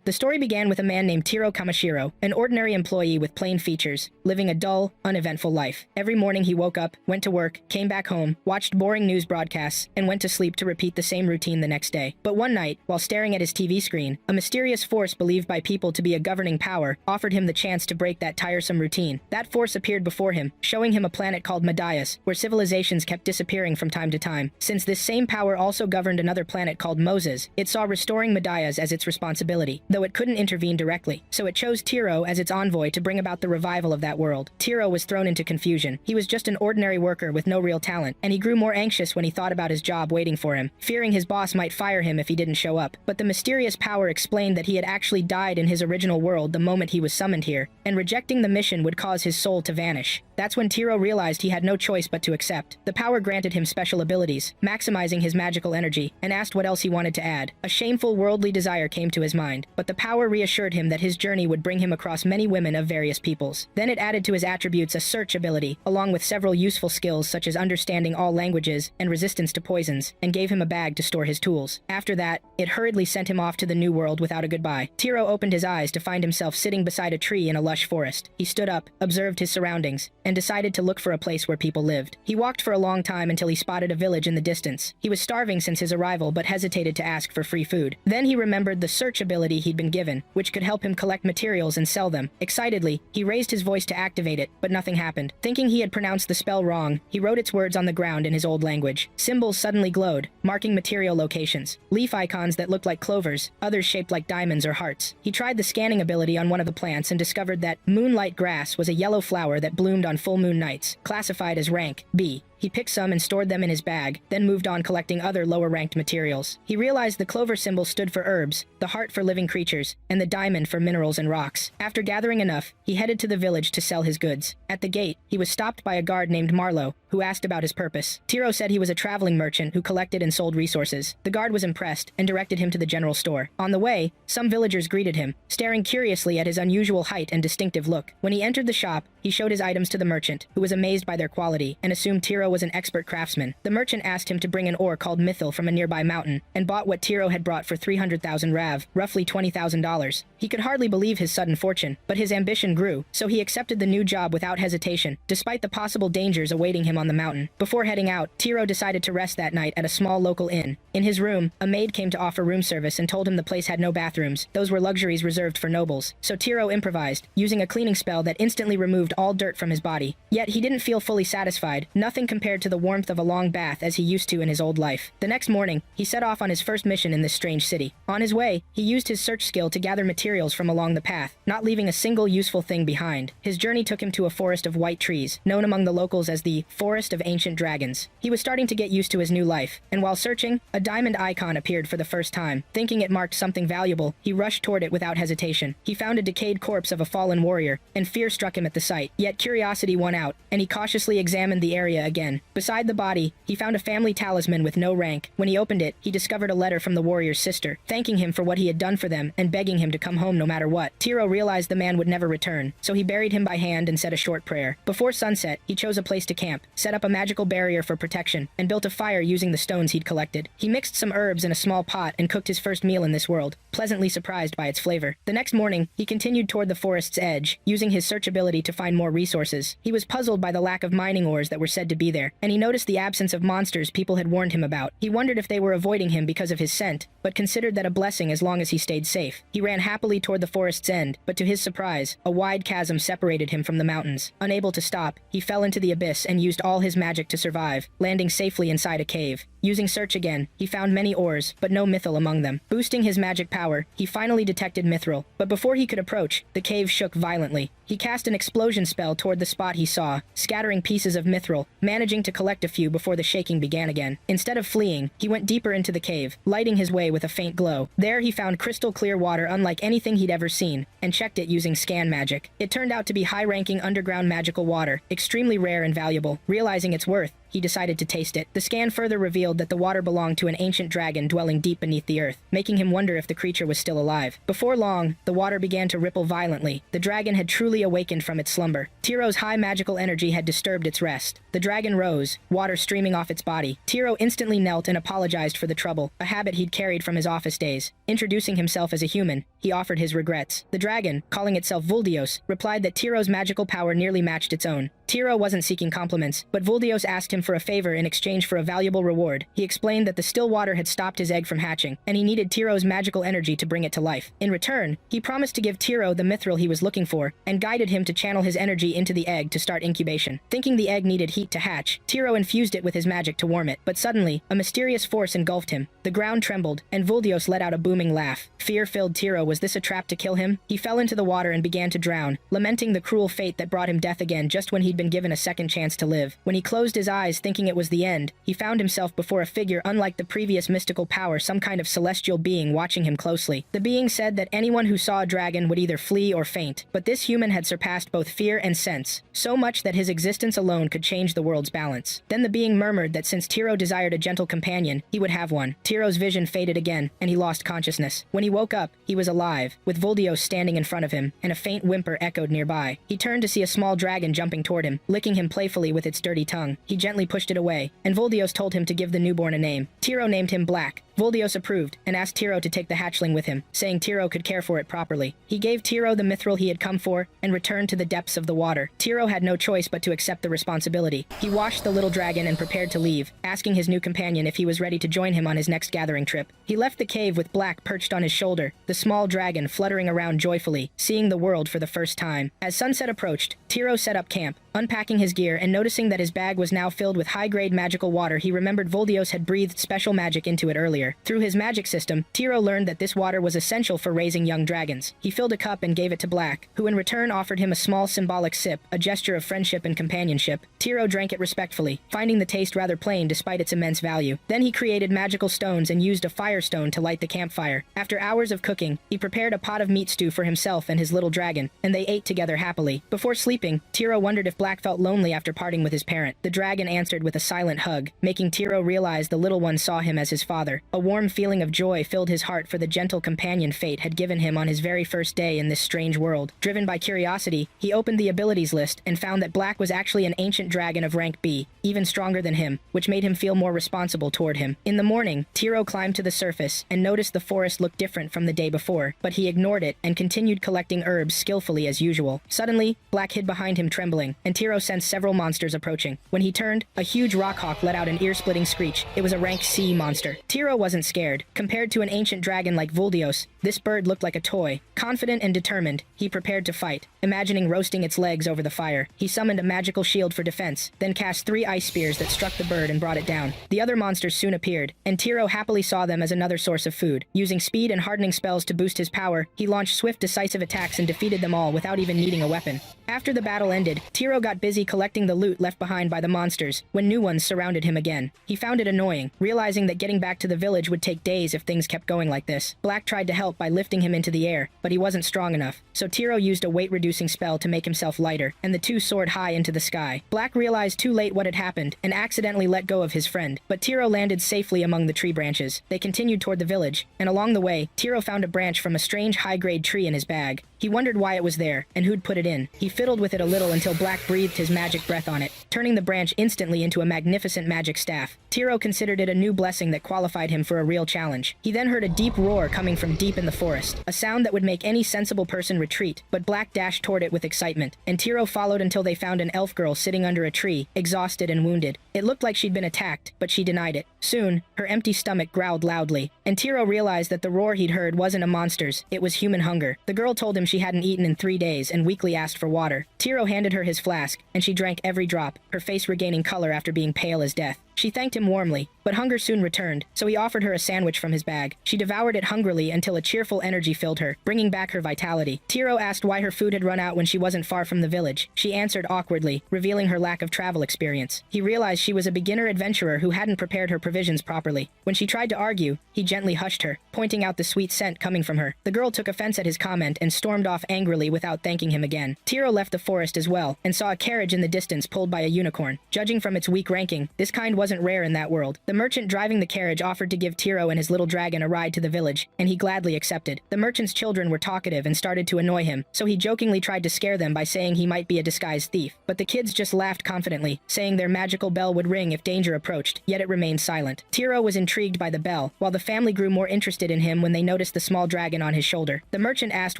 The story began with a man named Tiro Kamashiro, an ordinary employee with plain features, living a dull, uneventful life. Every morning he woke up, went to work, came back home, watched boring news broadcasts, and went to sleep to repeat the same routine the next day. But one night, while staring at his TV screen, a mysterious force believed by people to be a governing power offered him the chance to break that tiresome routine. That force appeared before him, showing him a planet called Medias, where civilizations kept disappearing from time to time. Since this same power also governed another planet called Moses, it saw restoring Medias as its responsibility, though it couldn't intervene directly. So it chose Tiro as its envoy to bring about the revival of that world. Tiro was thrown into confusion. He was just an ordinary worker with no real talent, and he grew more anxious when he thought about his job waiting for him, fearing his boss might fire him if he didn't show up. But the mysterious power explained that he had actually died in his original world the moment he was summoned here, and rejecting the mission would cause his soul to vanish. That's when Tiro realized he had no choice but to accept. The power granted him special abilities, maximizing his magical energy, and asked what else he wanted to add. A shameful worldly desire came to his mind, but the power reassured him that his journey would bring him across many women of various peoples. Then it added to his attributes a search ability, along with several useful skills such as understanding all languages and resistance to poisons, and gave him a bag to store his tools. After that, it hurriedly sent him off to the new world without a goodbye. Tiro opened his eyes to find himself sitting beside a tree in a lush forest. He stood up, observed his surroundings, and decided to look for a place where people lived. He walked for a long time until he spotted a village in the distance. He was starving since his arrival but hesitated to ask for free food. Then he remembered the search ability he'd been given, which could help him collect materials and sell them. Excitedly, he raised his voice to activate it, but nothing happened. Thinking he had pronounced the spell wrong, he wrote its words on the ground in his old language. Symbols suddenly glowed, marking material locations. Leaf icons that looked like clovers, others shaped like diamonds or hearts. He tried the scanning ability on one of the plants and discovered that moonlight grass was a yellow flower that bloomed on full moon nights, classified as rank B. He picked some and stored them in his bag, then moved on collecting other lower-ranked materials. He realized the clover symbol stood for herbs, the heart for living creatures, and the diamond for minerals and rocks. After gathering enough, he headed to the village to sell his goods. At the gate, he was stopped by a guard named Marlowe, who asked about his purpose. Tiro said he was a traveling merchant who collected and sold resources. The guard was impressed and directed him to the general store. On the way, some villagers greeted him, staring curiously at his unusual height and distinctive look. When he entered the shop, he showed his items to the merchant, who was amazed by their quality and assumed Tiro was an expert craftsman. The merchant asked him to bring an ore called Mithril from a nearby mountain, and bought what Tiro had brought for 300,000 rav, roughly $20,000. He could hardly believe his sudden fortune, but his ambition grew, so he accepted the new job without hesitation, despite the possible dangers awaiting him on the mountain. Before heading out, Tiro decided to rest that night at a small local inn. In his room, a maid came to offer room service and told him the place had no bathrooms. Those were luxuries reserved for nobles. So Tiro improvised, using a cleaning spell that instantly removed all dirt from his body. Yet he didn't feel fully satisfied, nothing compared to the warmth of a long bath as he used to in his old life. The next morning, he set off on his first mission in this strange city. On his way, he used his search skill to gather materials from along the path, not leaving a single useful thing behind. His journey took him to a forest of white trees, known among the locals as the Forest of Ancient Dragons. He was starting to get used to his new life, and while searching, a diamond icon appeared for the first time. Thinking it marked something valuable, he rushed toward it without hesitation. He found a decayed corpse of a fallen warrior, and fear struck him at the sight. Yet curiosity won out, and he cautiously examined the area again. Beside the body, he found a family talisman with no rank. When he opened it, he discovered a letter from the warrior's sister, thanking him for what he had done for them and begging him to come home no matter what. Tiro realized the man would never return, so he buried him by hand and said a short prayer. Before sunset, he chose a place to camp, set up a magical barrier for protection, and built a fire using the stones he'd collected. He mixed some herbs in a small pot and cooked his first meal in this world, pleasantly surprised by its flavor. The next morning, he continued toward the forest's edge, using his search ability to find more resources. He was puzzled by the lack of mining ores that were said to be there, and he noticed the absence of monsters people had warned him about. He wondered if they were avoiding him because of his scent, but considered that a blessing as long as he stayed safe. He ran happily toward the forest's end, but to his surprise, a wide chasm separated him from the mountains. Unable to stop, he fell into the abyss and used all his magic to survive, landing safely inside a cave. Using search again, he found many ores, but no mithril among them. Boosting his magic power, he finally detected mithril, but before he could approach, the cave shook violently. He cast an explosion spell toward the spot he saw, scattering pieces of mithril, managing to collect a few before the shaking began again. Instead of fleeing, he went deeper into the cave, lighting his way with a faint glow. There he found crystal clear water unlike anything he'd ever seen, and checked it using scan magic. It turned out to be high-ranking underground magical water, extremely rare and valuable. Realizing its worth, he decided to taste it. The scan further revealed that the water belonged to an ancient dragon dwelling deep beneath the earth, making him wonder if the creature was still alive. Before long, the water began to ripple violently. The dragon had truly awakened from its slumber. Tiro's high magical energy had disturbed its rest. The dragon rose, water streaming off its body. Tiro instantly knelt and apologized for the trouble, a habit he'd carried from his office days. Introducing himself as a human, he offered his regrets. The dragon, calling itself Vuldios, replied that Tiro's magical power nearly matched its own. Tiro wasn't seeking compliments, but Vuldios asked him for a favor in exchange for a valuable reward. He explained that the still water had stopped his egg from hatching, and he needed Tiro's magical energy to bring it to life. In return, he promised to give Tiro the mithril he was looking for, and guided him to channel his energy into the egg to start incubation. Thinking the egg needed heat to hatch, Tiro infused it with his magic to warm it, but suddenly, a mysterious force engulfed him. The ground trembled, and Vuldios let out a booming laugh. Fear-filled Tiro, was this a trap to kill him? He fell into the water and began to drown, lamenting the cruel fate that brought him death again just when he'd been given a second chance to live. When he closed his eyes thinking it was the end, he found himself before a figure unlike the previous mystical power, some kind of celestial being watching him closely. The being said that anyone who saw a dragon would either flee or faint, but this human had surpassed both fear and sense, so much that his existence alone could change the world's balance. Then the being murmured that since Tiro desired a gentle companion, he would have one. Tiro's vision faded again, and he lost consciousness. When he woke up, he was alive, with Vuldios standing in front of him, and a faint whimper echoed nearby. He turned to see a small dragon jumping toward him, licking him playfully with its dirty tongue. He gently pushed it away, and Vuldios told him to give the newborn a name. Tiro named him Black. Vuldios approved, and asked Tiro to take the hatchling with him, saying Tiro could care for it properly. He gave Tiro the mithril he had come for, and returned to the depths of the water. Tiro had no choice but to accept the responsibility. He washed the little dragon and prepared to leave, asking his new companion if he was ready to join him on his next gathering trip. He left the cave with Black perched on his shoulder, the small dragon fluttering around joyfully, seeing the world for the first time. As sunset approached, Tiro set up camp, unpacking his gear and noticing that his bag was now filled with high-grade magical water. He remembered Vuldios had breathed special magic into it earlier. Through his magic system, Tiro learned that this water was essential for raising young dragons. He filled a cup and gave it to Black, who in return offered him a small symbolic sip, a gesture of friendship and companionship. Tiro drank it respectfully, finding the taste rather plain despite its immense value. Then he created magical stones and used a firestone to light the campfire. After hours of cooking, he prepared a pot of meat stew for himself and his little dragon, and they ate together happily. Before sleeping, Tiro wondered if Black felt lonely after parting with his parent. The dragon answered with a silent hug, making Tiro realize the little one saw him as his father. A warm feeling of joy filled his heart for the gentle companion fate had given him on his very first day in this strange world. Driven by curiosity, he opened the abilities list and found that Black was actually an ancient dragon of rank B, even stronger than him, which made him feel more responsible toward him. In the morning, Tiro climbed to the surface and noticed the forest looked different from the day before, but he ignored it and continued collecting herbs skillfully as usual. Suddenly, Black hid behind him trembling, and Tiro sensed several monsters approaching. When he turned, a huge rockhawk let out an ear-splitting screech. It was a rank C monster. Tiro wasn't scared. Compared to an ancient dragon like Vuldios, this bird looked like a toy. Confident and determined, he prepared to fight, imagining roasting its legs over the fire. He summoned a magical shield for defense, then cast 3 ice spears that struck the bird and brought it down. The other monsters soon appeared, and Tiro happily saw them as another source of food. Using speed and hardening spells to boost his power, he launched swift, decisive attacks and defeated them all without even needing a weapon. After the battle ended, Tiro got busy collecting the loot left behind by the monsters, when new ones surrounded him again. He found it annoying, realizing that getting back to the village would take days if things kept going like this. Black tried to help by lifting him into the air, but he wasn't strong enough, so Tiro used a weight-reducing spell to make himself lighter, and the two soared high into the sky. Black realized too late what had happened, and accidentally let go of his friend, but Tiro landed safely among the tree branches. They continued toward the village, and along the way, Tiro found a branch from a strange high-grade tree in his bag. He wondered why it was there, and who'd put it in. He fiddled with it a little until Black breathed his magic breath on it, turning the branch instantly into a magnificent magic staff. Tiro considered it a new blessing that qualified him for a real challenge. He then heard a deep roar coming from deep in the forest, a sound that would make any sensible person retreat, but Black dashed toward it with excitement, and Tiro followed until they found an elf girl sitting under a tree, exhausted and wounded. It looked like she'd been attacked, but she denied it. Soon, her empty stomach growled loudly, and Tiro realized that the roar he'd heard wasn't a monster's, it was human hunger. The girl told him she hadn't eaten in 3 days and weakly asked for water. Tiro handed her his flask, and she drank every drop, her face regaining color after being pale as death. She thanked him warmly, but hunger soon returned, so he offered her a sandwich from his bag. She devoured it hungrily until a cheerful energy filled her, bringing back her vitality. Tiro asked why her food had run out when she wasn't far from the village. She answered awkwardly, revealing her lack of travel experience. He realized she was a beginner adventurer who hadn't prepared her provisions properly. When she tried to argue, he gently hushed her, pointing out the sweet scent coming from her. The girl took offense at his comment and stormed off angrily without thanking him again. Tiro left the forest as well, and saw a carriage in the distance pulled by a unicorn. Judging from its weak ranking, this kind wasn't rare in that world. The merchant driving the carriage offered to give Tiro and his little dragon a ride to the village, and he gladly accepted. The merchant's children were talkative and started to annoy him, so he jokingly tried to scare them by saying he might be a disguised thief. But the kids just laughed confidently, saying their magical bell would ring if danger approached, yet it remained silent. Tiro was intrigued by the bell, while the family grew more interested in him when they noticed the small dragon on his shoulder. The merchant asked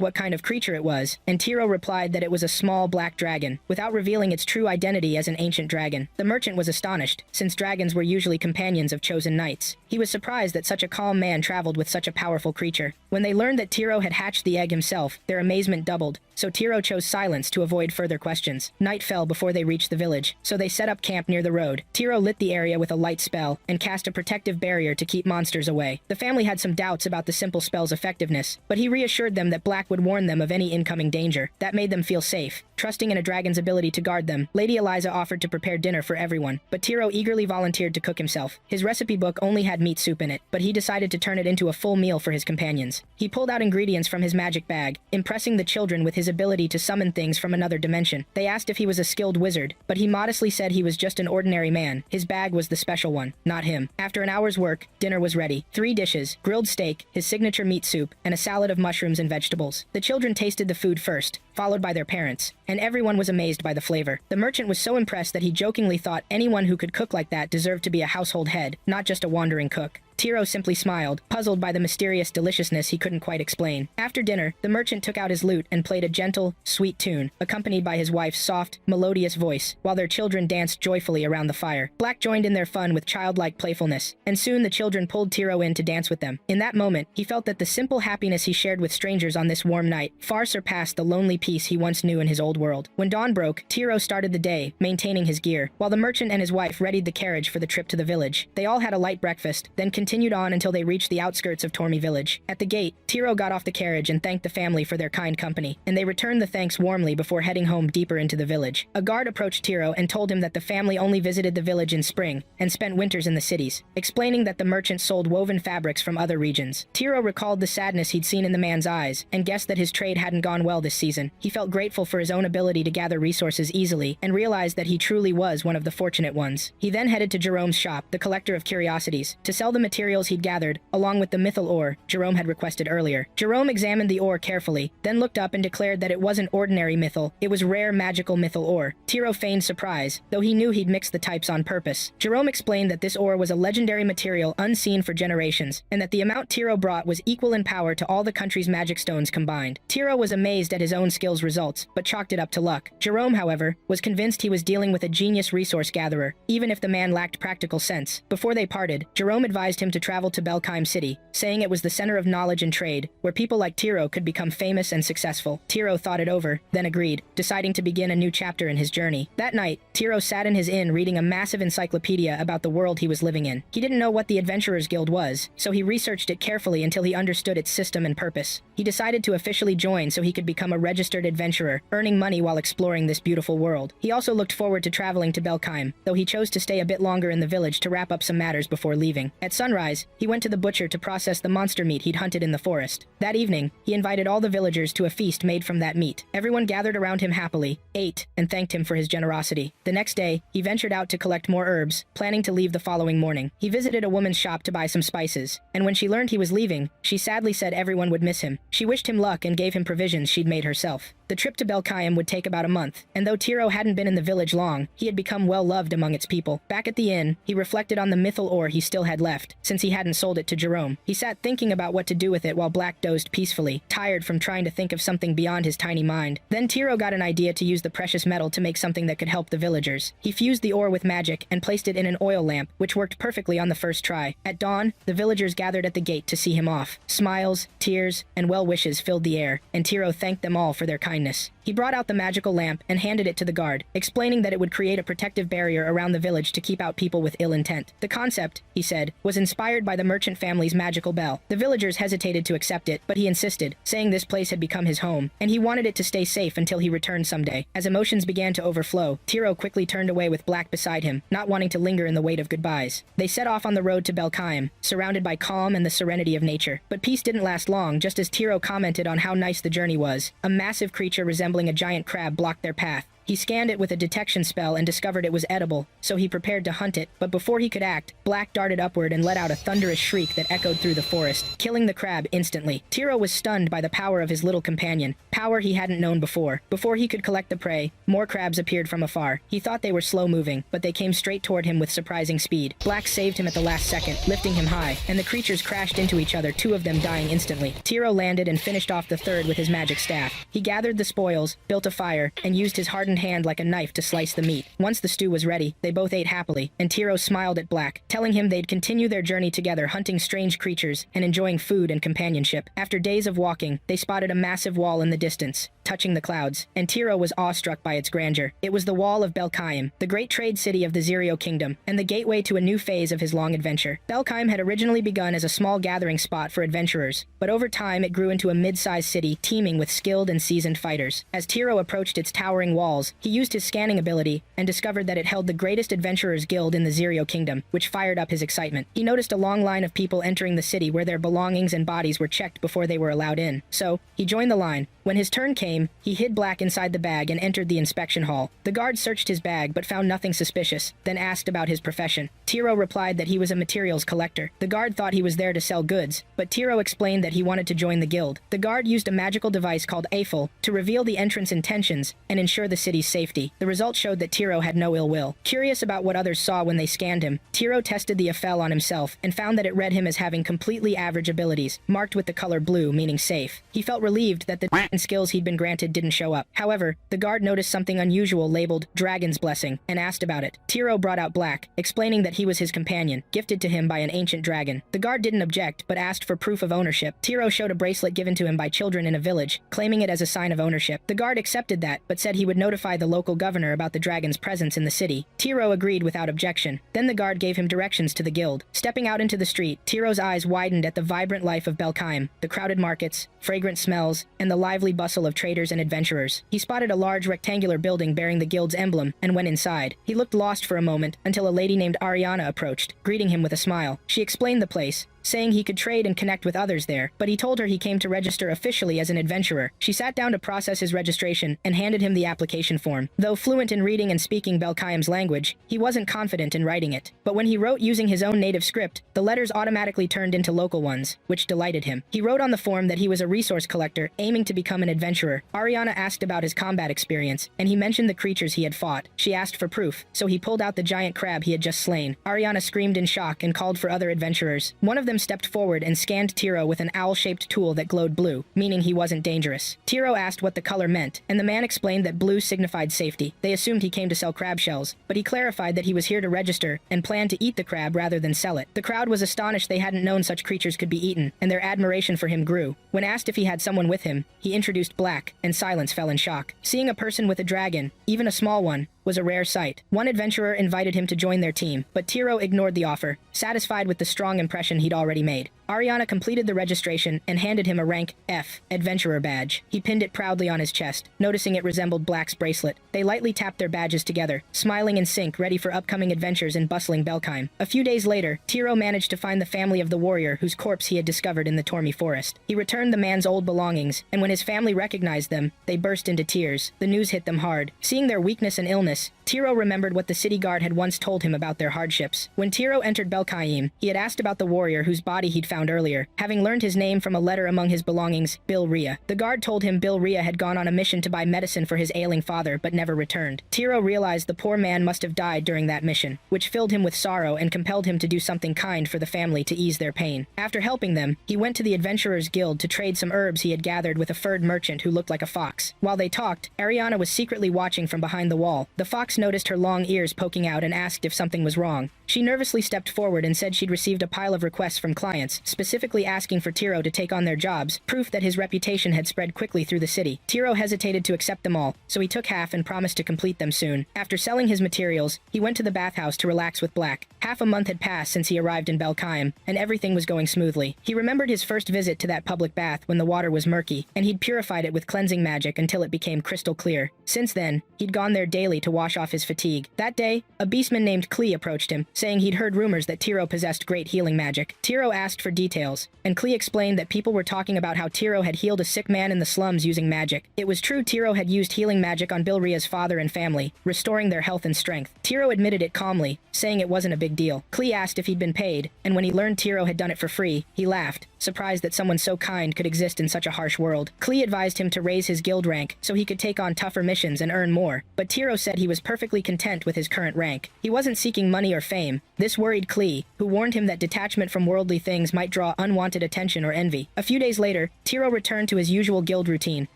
what kind of creature it was, and Tiro replied that it was a small black dragon, without revealing its true identity as an ancient dragon. The merchant was astonished, since dragons were usually companions of chosen knights. He was surprised that such a calm man traveled with such a powerful creature. When they learned that Tiro had hatched the egg himself, their amazement doubled, so Tiro chose silence to avoid further questions. Night fell before they reached the village, so they set up camp near the road. Tiro lit the area with a light spell, and cast a protective barrier to keep monsters away. The family had some doubts about the simple spell's effectiveness, but he reassured them that Black would warn them of any incoming danger. That made them feel safe. Trusting in a dragon's ability to guard them, Lady Eliza offered to prepare dinner for everyone, but Tiro eagerly volunteered to cook himself. His recipe book only had meat soup in it, but he decided to turn it into a full meal for his companions. He pulled out ingredients from his magic bag, impressing the children with his ability to summon things from another dimension. They asked if he was a skilled wizard, but he modestly said he was just an ordinary man. His bag was the special one, not him. After an hour's work, dinner was ready. 3 dishes: grilled steak, his signature meat soup, and a salad of mushrooms and vegetables. The children tasted the food first, followed by their parents, and everyone was amazed by the flavor. The merchant was so impressed that he jokingly thought anyone who could cook like that deserved to be a household head, not just a wandering cook. Tiro simply smiled, puzzled by the mysterious deliciousness he couldn't quite explain. After dinner, the merchant took out his lute and played a gentle, sweet tune, accompanied by his wife's soft, melodious voice, while their children danced joyfully around the fire. Black joined in their fun with childlike playfulness, and soon the children pulled Tiro in to dance with them. In that moment, he felt that the simple happiness he shared with strangers on this warm night far surpassed the lonely peace he once knew in his old world. When dawn broke, Tiro started the day, maintaining his gear, while the merchant and his wife readied the carriage for the trip to the village. They all had a light breakfast, then continued on until they reached the outskirts of Tormy village. At the gate, Tiro got off the carriage and thanked the family for their kind company, and they returned the thanks warmly before heading home deeper into the village. A guard approached Tiro and told him that the family only visited the village in spring and spent winters in the cities, explaining that the merchant sold woven fabrics from other regions. Tiro recalled the sadness he'd seen in the man's eyes and guessed that his trade hadn't gone well this season. He felt grateful for his own ability to gather resources easily and realized that he truly was one of the fortunate ones. He then headed to Jerome's shop, the collector of curiosities, to sell the materials he'd gathered, along with the mythal ore Jerome had requested earlier. Jerome examined the ore carefully, then looked up and declared that it wasn't ordinary mythal, it was rare magical mythal ore. Tiro feigned surprise, though he knew he'd mixed the types on purpose. Jerome explained that this ore was a legendary material unseen for generations, and that the amount Tiro brought was equal in power to all the country's magic stones combined. Tiro was amazed at his own skill's results, but chalked it up to luck. Jerome, however, was convinced he was dealing with a genius resource gatherer, even if the man lacked practical sense. Before they parted, Jerome advised him to travel to Belkheim City, saying it was the center of knowledge and trade, where people like Tiro could become famous and successful. Tiro thought it over, then agreed, deciding to begin a new chapter in his journey. That night, Tiro sat in his inn reading a massive encyclopedia about the world he was living in. He didn't know what the Adventurers Guild was, so he researched it carefully until he understood its system and purpose. He decided to officially join so he could become a registered adventurer, earning money while exploring this beautiful world. He also looked forward to traveling to Belkheim, though he chose to stay a bit longer in the village to wrap up some matters before leaving. At sunrise, he went to the butcher to process the monster meat he'd hunted in the forest. That evening, he invited all the villagers to a feast made from that meat. Everyone gathered around him happily, ate, and thanked him for his generosity. The next day, he ventured out to collect more herbs, planning to leave the following morning. He visited a woman's shop to buy some spices, and when she learned he was leaving, she sadly said everyone would miss him. She wished him luck and gave him provisions she'd made herself. The trip to Belkheim would take about a month, and though Tiro hadn't been in the village long, he had become well loved among its people. Back at the inn, he reflected on the mythal ore he still had left, since he hadn't sold it to Jerome. He sat thinking about what to do with it while Black dozed peacefully, tired from trying to think of something beyond his tiny mind. Then Tiro got an idea to use the precious metal to make something that could help the villagers. He fused the ore with magic and placed it in an oil lamp, which worked perfectly on the first try. At dawn, the villagers gathered at the gate to see him off. Smiles, tears, and well wishes filled the air, and Tiro thanked them all for their kindness. He brought out the magical lamp and handed it to the guard, explaining that it would create a protective barrier around the village to keep out people with ill intent. The concept, he said, was inspired by the merchant family's magical bell. The villagers hesitated to accept it, but he insisted, saying this place had become his home, and he wanted it to stay safe until he returned someday. As emotions began to overflow, Tiro quickly turned away with Black beside him, not wanting to linger in the weight of goodbyes. They set off on the road to Belkaim, surrounded by calm and the serenity of nature. But peace didn't last long. Just as Tiro commented on how nice the journey was, a massive creature resembling a giant crab blocked their path. He scanned it with a detection spell and discovered it was edible, so he prepared to hunt it, but before he could act, Black darted upward and let out a thunderous shriek that echoed through the forest, killing the crab instantly. Tiro was stunned by the power of his little companion, power he hadn't known before. Before he could collect the prey, more crabs appeared from afar. He thought they were slow-moving, but they came straight toward him with surprising speed. Black saved him at the last second, lifting him high, and the creatures crashed into each other, two of them dying instantly. Tiro landed and finished off the third with his magic staff. He gathered the spoils, built a fire, and used his hardened hand like a knife to slice the meat. Once the stew was ready, they both ate happily, and Tiro smiled at Black, telling him they'd continue their journey together, hunting strange creatures and enjoying food and companionship. After days of walking, they spotted a massive wall in the distance, touching the clouds, and Tiro was awestruck by its grandeur. It was the Wall of Belkaim, the great trade city of the Zirio Kingdom, and the gateway to a new phase of his long adventure. Belkaim had originally begun as a small gathering spot for adventurers, but over time it grew into a mid-sized city teeming with skilled and seasoned fighters. As Tiro approached its towering walls, he used his scanning ability and discovered that it held the greatest adventurers guild in the Zirio Kingdom, which fired up his excitement. He noticed a long line of people entering the city where their belongings and bodies were checked before they were allowed in, so he joined the line. When his turn came, he hid Black inside the bag and entered the inspection hall. The guard searched his bag but found nothing suspicious, then asked about his profession. Tiro replied that he was a materials collector. The guard thought he was there to sell goods, but Tiro explained that he wanted to join the guild. The guard used a magical device called Eiffel to reveal the entrance intentions and ensure the city's safety. The results showed that Tiro had no ill will. Curious about what others saw when they scanned him, Tiro tested the Eiffel on himself and found that it read him as having completely average abilities, marked with the color blue, meaning safe. He felt relieved that the skills he'd been granted didn't show up. However, the guard noticed something unusual labeled Dragon's Blessing and asked about it. Tiro brought out Black, explaining that he was his companion, gifted to him by an ancient dragon. The guard didn't object, but asked for proof of ownership. Tiro showed a bracelet given to him by children in a village, claiming it as a sign of ownership. The guard accepted that, but said he would notify the local governor about the dragon's presence in the city. Tiro agreed without objection. Then the guard gave him directions to the guild. Stepping out into the street, Tiro's eyes widened at the vibrant life of Belkaim, the crowded markets, fragrant smells, and the lively bustle of traders and adventurers. He spotted a large rectangular building bearing the guild's emblem and went inside. He looked lost for a moment until a lady named Ariana approached, greeting him with a smile. She explained the place, saying he could trade and connect with others there, but he told her he came to register officially as an adventurer. She sat down to process his registration and handed him the application form. Though fluent in reading and speaking Belkaim's language, he wasn't confident in writing it. But when he wrote using his own native script, the letters automatically turned into local ones, which delighted him. He wrote on the form that he was a resource collector aiming to become an adventurer. Ariana asked about his combat experience, and he mentioned the creatures he had fought. She asked for proof, so he pulled out the giant crab he had just slain. Ariana screamed in shock and called for other adventurers. One of them stepped forward and scanned Tiro with an owl-shaped tool that glowed blue, meaning he wasn't dangerous. Tiro asked what the color meant, and the man explained that blue signified safety. They assumed he came to sell crab shells, but he clarified that he was here to register and planned to eat the crab rather than sell it. The crowd was astonished they hadn't known such creatures could be eaten, and their admiration for him grew. When asked if he had someone with him, he introduced Black, and silence fell in shock. Seeing a person with a dragon, even a small one, was a rare sight. One adventurer invited him to join their team, but Tiro ignored the offer, satisfied with the strong impression he'd already made. Ariana completed the registration and handed him a rank F adventurer badge. He pinned it proudly on his chest, noticing it resembled Black's bracelet. They lightly tapped their badges together, smiling in sync, ready for upcoming adventures in bustling Belkaim. A few days later, Tiro managed to find the family of the warrior whose corpse he had discovered in the Tormi forest. He returned the man's old belongings, and when his family recognized them, they burst into tears. The news hit them hard. Seeing their weakness and illness, Tiro remembered what the city guard had once told him about their hardships. When Tiro entered Belkaim, he had asked about the warrior whose body he'd found earlier, having learned his name from a letter among his belongings, Bill Rhea. The guard told him Bill Rhea had gone on a mission to buy medicine for his ailing father but never returned. Tiro realized the poor man must have died during that mission, which filled him with sorrow and compelled him to do something kind for the family to ease their pain. After helping them, he went to the Adventurers Guild to trade some herbs he had gathered with a furred merchant who looked like a fox. While they talked, Ariana was secretly watching from behind the wall, though The fox noticed her long ears poking out and asked if something was wrong. She nervously stepped forward and said she'd received a pile of requests from clients, specifically asking for Tiro to take on their jobs, proof that his reputation had spread quickly through the city. Tiro hesitated to accept them all, so he took half and promised to complete them soon. After selling his materials, he went to the bathhouse to relax with Black. Half a month had passed since he arrived in Belkaim, and everything was going smoothly. He remembered his first visit to that public bath when the water was murky, and he'd purified it with cleansing magic until it became crystal clear. Since then, he'd gone there daily to wash off his fatigue. That day, a beastman named Klee approached him, saying he'd heard rumors that Tiro possessed great healing magic. Tiro asked for details, and Klee explained that people were talking about how Tiro had healed a sick man in the slums using magic. It was true Tiro had used healing magic on Bilria's father and family, restoring their health and strength. Tiro admitted it calmly, saying it wasn't a big deal. Klee asked if he'd been paid, and when he learned Tiro had done it for free, he laughed, surprised that someone so kind could exist in such a harsh world. Klee advised him to raise his guild rank so he could take on tougher missions and earn more, but Tiro said he was perfectly content with his current rank. He wasn't seeking money or fame. This worried Klee, who warned him that detachment from worldly things might draw unwanted attention or envy. A few days later, Tiro returned to his usual guild routine,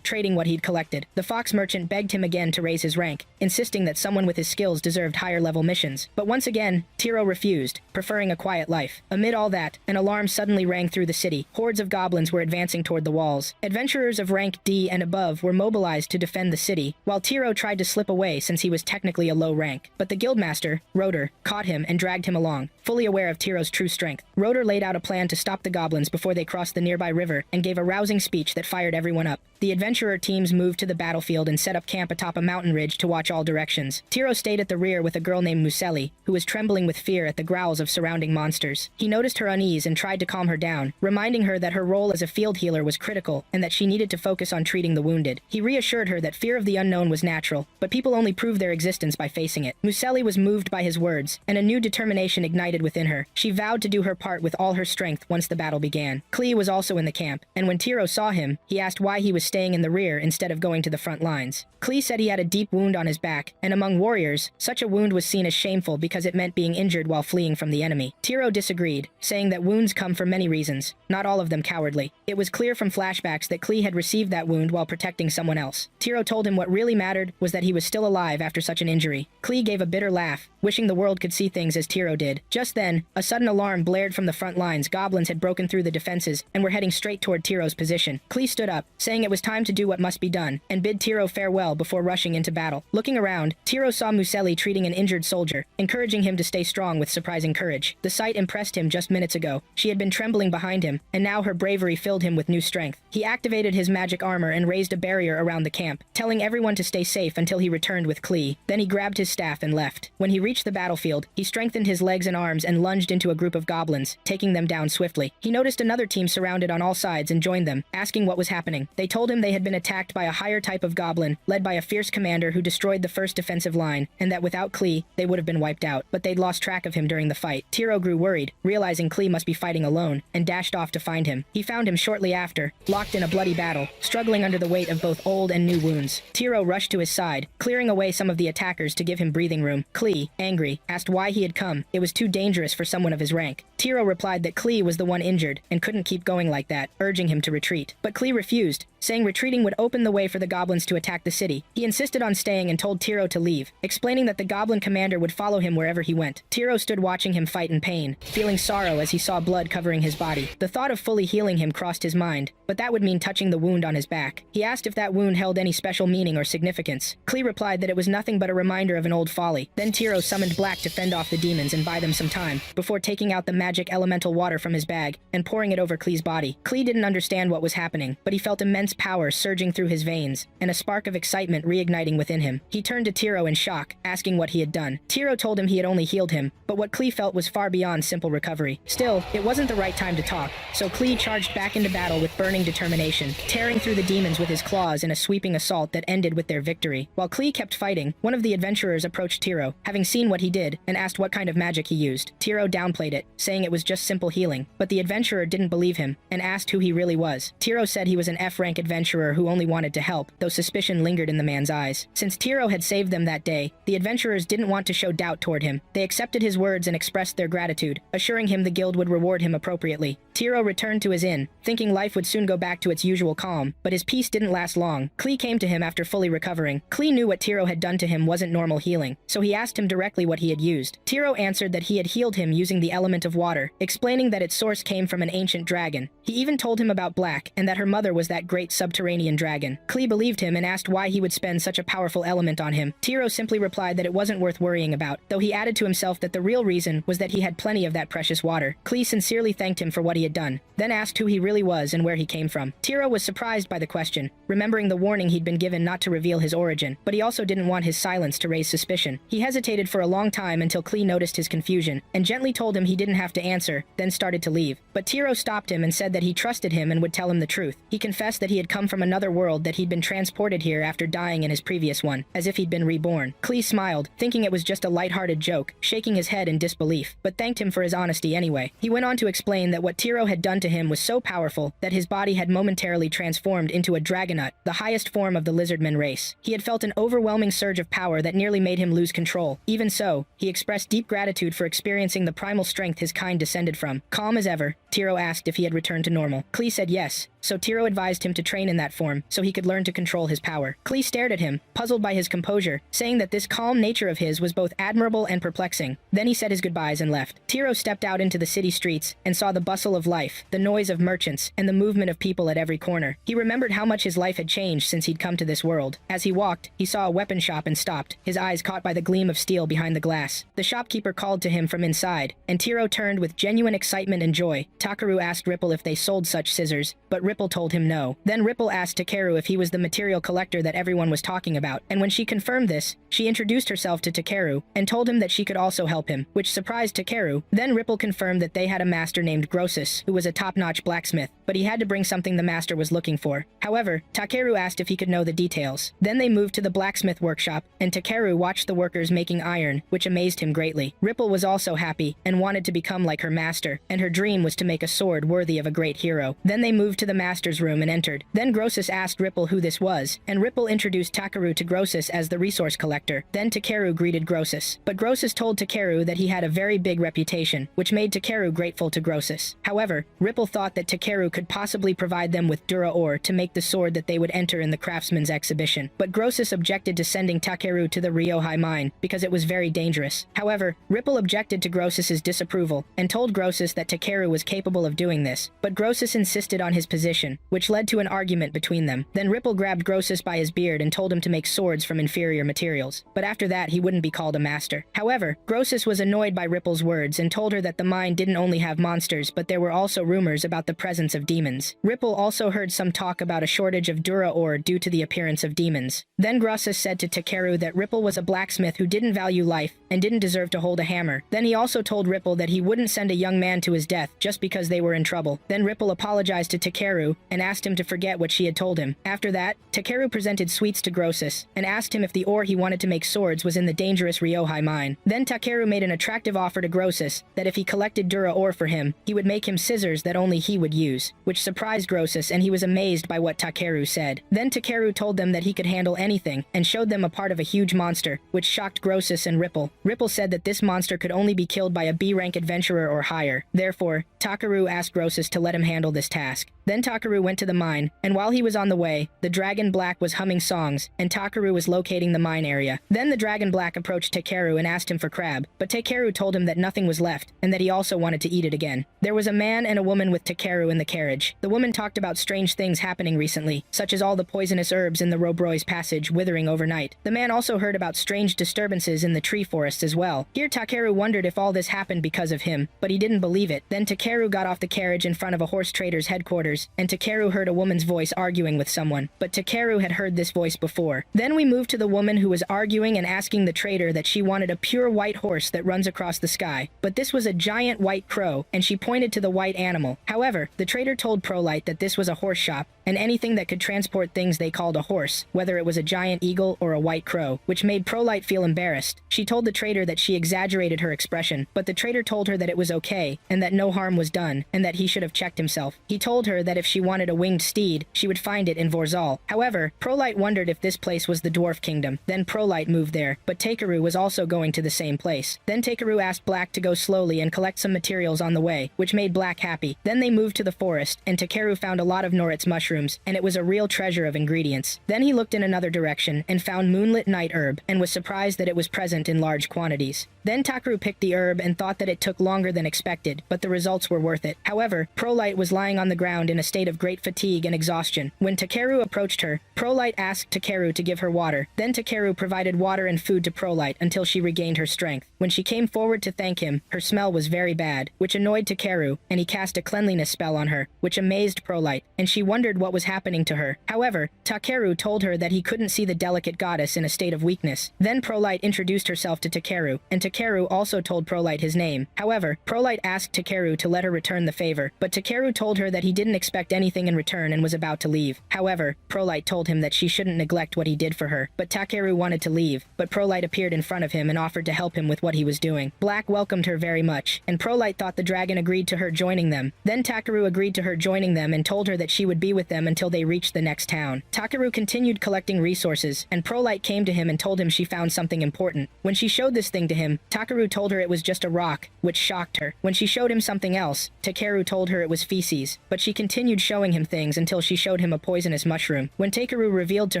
trading what he'd collected. The fox merchant begged him again to raise his rank, insisting that someone with his skills deserved higher-level missions. But once again, Tiro refused, preferring a quiet life. Amid all that, an alarm suddenly rang through the city. Hordes of goblins were advancing toward the walls. Adventurers of rank D and above were mobilized to defend the city, while Tiro tried to slip away since he was technically a low rank. But the guildmaster, Rotor, caught him and dragged him along, fully aware of Tiro's true strength. Rotor laid out a plan to stop the goblins before they crossed the nearby river and gave a rousing speech that fired everyone up. The adventurer teams moved to the battlefield and set up camp atop a mountain ridge to watch all directions. Tiro stayed at the rear with a girl named Muselli, who was trembling with fear at the growls of surrounding monsters. He noticed her unease and tried to calm her down, reminding her that her role as a field healer was critical and that she needed to focus on treating the wounded. He reassured her that fear of the unknown was natural, but people only prove their existence by facing it. Muselli was moved by his words, and a new determination ignited within her. She vowed to do her part with all her strength once the battle began. Klee was also in the camp, and when Tiro saw him, he asked why he was staying in the rear instead of going to the front lines. Klee said he had a deep wound on his back, and among warriors, such a wound was seen as shameful because it meant being injured while fleeing from the enemy. Tiro disagreed, saying that wounds come for many reasons, not all of them cowardly. It was clear from flashbacks that Klee had received that wound while protecting someone else. Tiro told him what really mattered was that he was still alive after such an injury. Klee gave a bitter laugh, wishing the world could see things as Tiro did. Just then, a sudden alarm blared from the front lines. Goblins had broken through the defenses and were heading straight toward Tiro's position. Klee stood up, saying it was time to do what must be done, and bid Tiro farewell before rushing into battle. Looking around, Tiro saw Muselli treating an injured soldier, encouraging him to stay strong with surprising courage. The sight impressed him just minutes ago. She had been trembling behind him, and now her bravery filled him with new strength. He activated his magic armor and raised a barrier around the camp, telling everyone to stay safe until he returned with Klee. Then he grabbed his staff and left. When he reached the battlefield, he strengthened his legs and arms and lunged into a group of goblins, taking them down swiftly. He noticed another team surrounded on all sides and joined them, asking what was happening. They told him they had been attacked by a higher type of goblin, led by a fierce commander who destroyed the first defensive line, and that without Klee, they would have been wiped out. But they'd lost track of him during the fight. Tiro grew worried, realizing Klee must be fighting alone, and dashed off to find him. He found him shortly after, locked in a bloody battle, struggling under the weight of both old and new wounds. Tiro rushed to his side, clearing away some of the attackers to give him breathing room. Klee, angry, asked why he had come. It was too dangerous for someone of his rank. Tiro replied that Klee was the one injured and couldn't keep going like that, urging him to retreat. But Klee refused, saying retreating would open the way for the goblins to attack the city. He insisted on staying and told Tiro to leave, explaining that the goblin commander would follow him wherever he went. Tiro stood watching him fight in pain, feeling sorrow as he saw blood covering his body. The thought of fully healing him crossed his mind, but that would mean touching the wound on his back. He asked if that wound held any special meaning or significance. Klee replied that it was nothing but a reminder of an old folly. Then Tiro summoned Black to fend off the demons and buy them some time, before taking out the magic elemental water from his bag and pouring it over Klee's body. Klee didn't understand what was happening, but he felt immense power surging through his veins, and a spark of excitement reigniting within him. He turned to Tiro in shock, asking what he had done. Tiro told him he had only healed him, but what Klee felt was far beyond simple recovery. Still, it wasn't the right time to talk, so Klee charged back into battle with burning determination, tearing through the demons with his claws in a sweeping assault that ended with their victory. While Klee kept fighting, one of the adventurers approached Tiro, having seen what he did, and asked what kind of magic he used. Tiro downplayed it, saying saying it was just simple healing, but the adventurer didn't believe him and asked who he really was. Tiro said he was an F-rank adventurer who only wanted to help, though suspicion lingered in the man's eyes. Since Tiro had saved them that day, the adventurers didn't want to show doubt toward him. They accepted his words and expressed their gratitude, assuring him the guild would reward him appropriately. Tiro returned to his inn, thinking life would soon go back to its usual calm, but his peace didn't last long. Klee came to him after fully recovering. Klee knew what Tiro had done to him wasn't normal healing, so he asked him directly what he had used. Tiro answered that he had healed him using the element of water, explaining that its source came from an ancient dragon. He even told him about Black and that her mother was that great subterranean dragon. Klee believed him and asked why he would spend such a powerful element on him. Tiro simply replied that it wasn't worth worrying about, though he added to himself that the real reason was that he had plenty of that precious water. Klee sincerely thanked him for what he had done, then asked who he really was and where he came from. Tiro was surprised by the question, remembering the warning he'd been given not to reveal his origin, but he also didn't want his silence to raise suspicion. He hesitated for a long time until Klee noticed his confusion and gently told him he didn't have to answer, then started to leave. But Tiro stopped him and said that he trusted him and would tell him the truth. He confessed that he had come from another world, that he'd been transported here after dying in his previous one, as if he'd been reborn. Klee smiled, thinking it was just a lighthearted joke, shaking his head in disbelief, but thanked him for his honesty anyway. He went on to explain that what Tiro had done to him was so powerful that his body had momentarily transformed into a dragonut, the highest form of the lizardman race. He had felt an overwhelming surge of power that nearly made him lose control. Even so, he expressed deep gratitude for experiencing the primal strength his kind descended from. Calm as ever, Tiro asked if he had returned to normal. Klee said yes, so Tiro advised him to train in that form so he could learn to control his power. Klee stared at him, puzzled by his composure, saying that this calm nature of his was both admirable and perplexing. Then he said his goodbyes and left. Tiro stepped out into the city streets and saw the bustle of life, the noise of merchants, and the movement of people at every corner. He remembered how much his life had changed since he'd come to this world. As he walked, he saw a weapon shop and stopped, his eyes caught by the gleam of steel behind the glass. The shopkeeper called to him from inside, and Tiro turned with genuine excitement and joy. Takeru asked Ripple if they sold such scissors, but Ripple told him no. Then Ripple asked Takeru if he was the material collector that everyone was talking about, and when she confirmed this, she introduced herself to Takeru and told him that she could also help him, which surprised Takeru. Then Ripple confirmed that they had a master named Grossus, who was a top-notch blacksmith, but he had to bring something the master was looking for. However, Takeru asked if he could know the details. Then they moved to the blacksmith workshop, and Takeru watched the workers making iron, which amazed him greatly. Ripple was also happy and wanted to become like her master, and her dream was to make a sword worthy of a great hero. Then they moved to the master's room and entered. Then Grossus asked Ripple who this was, and Ripple introduced Takeru to Grossus as the resource collector. Then Takeru greeted Grossus, but Grossus told Takeru that he had a very big reputation, which made Takeru grateful to Grossus. However, Ripple thought that Takeru could possibly provide them with Dura ore to make the sword that they would enter in the craftsman's exhibition. But Grossus objected to sending Takeru to the Ryohei mine because it was very dangerous. However, Ripple objected to Grossus's disapproval and told Grossus that Takeru was capable of doing this, but Grossus insisted on his position, which led to an argument between them. Then Ripple grabbed Grossus by his beard and told him to make swords from inferior materials, but after that he wouldn't be called a master. However, Grossus was annoyed by Ripple's words and told her that the mine didn't only have monsters, but there were also rumors about the presence of demons. Ripple also heard some talk about a shortage of Dura ore due to the appearance of demons. Then Grossus said to Takeru that Ripple was a blacksmith who didn't value life and didn't deserve to hold a hammer. Then he also told Ripple that he wouldn't send a young man to his death just because they were in trouble. Then Ripple apologized to Takeru and asked him to forget what she had told him. After that, Takeru presented sweets to Grossus and asked him if the ore he wanted to make swords was in the dangerous Ryohei mine. Then Takeru made an attractive offer to Grossus that if he collected Dura ore for him, he would make him scissors that only he would use, which surprised Grossus and he was amazed by what Takeru said. Then Takeru told them that he could handle anything and showed them a part of a huge monster, which shocked Grossus and Ripple. Ripple said that this monster could only be killed by a B-rank adventurer or higher. Therefore, Takeru asked Grossus to let him handle this task. Then Takeru went to the mine, and while he was on the way, the Dragon Black was humming songs, and Takeru was locating the mine area. Then the Dragon Black approached Takeru and asked him for crab, but Takeru told him that nothing was left, and that he also wanted to eat it again. There was a man and a woman with Takeru in the carriage. The woman talked about strange things happening recently, such as all the poisonous herbs in the Robroy's passage withering overnight. The man also heard about strange disturbances in the tree forests as well. Here Takeru wondered if all this happened because of him, but he didn't believe it. Then Takeru got off the carriage in front of a horse trader's headquarters, and Takeru heard a woman's voice arguing with someone, but Takeru had heard this voice before. Then we moved to the woman who was arguing and asking the trader that she wanted a pure white horse that runs across the sky, but this was a giant white crow, and she pointed to the white animal. However, the trader told Prolite that this was a horse shop, and anything that could transport things they called a horse, whether it was a giant eagle or a white crow, which made Prolite feel embarrassed. She told the trader that she exaggerated her expression, but the trader told her that it was okay, and that no harm was done, and that he should have checked himself. He told her that if she wanted a winged steed, she would find it in Vorzal. However, Prolite wondered if this place was the Dwarf Kingdom. Then Prolite moved there, but Takeru was also going to the same place. Then Takeru asked Black to go slowly and collect some materials on the way, which made Black happy. Then they moved to the forest, and Takeru found a lot of Norit's mushrooms, and it was a real treasure of ingredients. Then he looked in another direction and found Moonlit Night Herb, and was surprised that it was present in large quantities. Then Takeru picked the herb and thought that it took longer than expected, but the results were worth it. However, Prolite was lying on the ground in a state of great fatigue and exhaustion. When Takeru approached her, Prolite asked Takeru to give her water. Then Takeru provided water and food to Prolite until she regained her strength. When she came forward to thank him, her smell was very bad, which annoyed Takeru, and he cast a cleanliness spell on her, which amazed Prolite, and she wondered what was happening to her. However, Takeru told her that he couldn't see the delicate goddess in a state of weakness. Then Prolite introduced herself to Takeru, and Takeru also told Prolite his name. However, Prolite asked Takeru to let her return the favor, but Takeru told her that he didn't expect anything in return and was about to leave. However, Prolite told him that she shouldn't neglect what he did for her, but Takeru wanted to leave, but Prolite appeared in front of him and offered to help him with what he was doing. Black welcomed her very much, and Prolite thought the dragon agreed to her joining them. Then Takeru agreed to her joining them and told her that she would be with them until they reached the next town. Takeru continued collecting resources, and Prolite came to him and told him she found something important. When she showed this thing to him, Takeru told her it was just a rock, which shocked her. When she showed him something else, Takeru told her it was feces, but she continued showing him things until she showed him a poisonous mushroom. When Takeru revealed to